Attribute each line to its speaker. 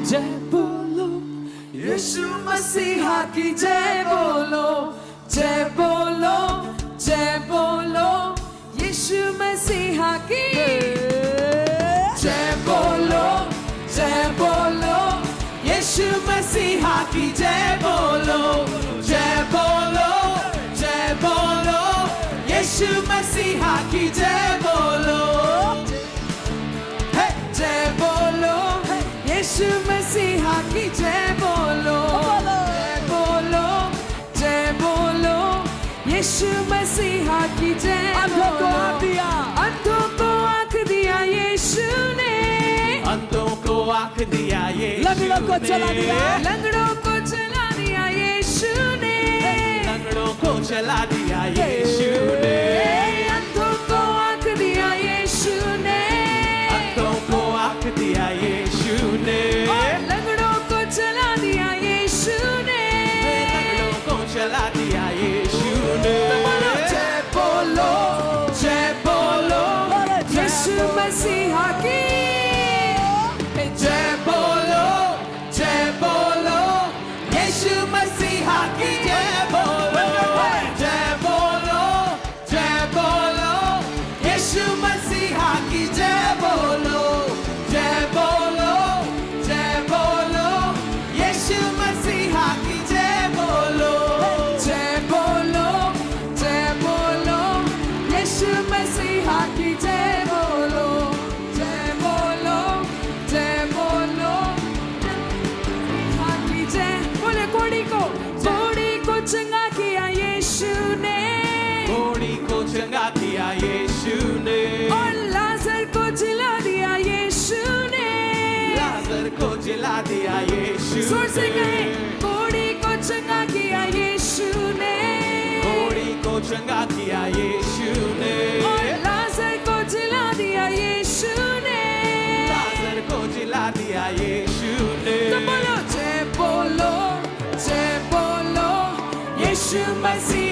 Speaker 1: जय बोलो यीशु मसीहा की जय बोलो जय बोलो जय बोलो यीशु मसीहा की जय बोलो यीशु मसीहा की जय बोलो यीशु मसीहा की जय बोलो जय बोलो यीशु मसीहा की जय बोलो जय बोलो यीशु मसीहा की जय बोलो अंधों को आँख दिया यीशु ने
Speaker 2: अंधों को आँख दिया यीशु
Speaker 1: लंगड़ों को चला दिया यीशु ने
Speaker 2: लंगड़ों को चला दिया यीशु ने
Speaker 1: अंधों को आँख दिया यीशु ने
Speaker 2: अंधों को आँख दिया यीशु ने
Speaker 1: लंगड़ों को चला दिया यीशु ने
Speaker 2: लंगड़ों को चला दिया यीशु ने
Speaker 1: जय बोलो यीशु मसीहा की
Speaker 2: जय बोलो यीशु मसीहा की जय बोलो यीशु मसीहा की जय बोलो यीशु मसीहा की जय बोलो
Speaker 1: यीशु मसीहा की जय बोलो बोले कोड़ी को चंगा किया यीशु ने
Speaker 2: कोड़ी को चंगा किया यीशु ने
Speaker 1: और लाजर को जिला दिया यीशु ने
Speaker 2: लाजर को जिला दिया यीशु
Speaker 1: जोर से कहे कोड़ी को चंगा किया यीशु ने
Speaker 2: कोड़ी को चंगा किया यीशु ने
Speaker 1: और लाजर को जिला दिया यीशु ने
Speaker 2: लाजर को जिला दिया यीशु ने
Speaker 1: तो बोलो जय बोलो यीशु मसीह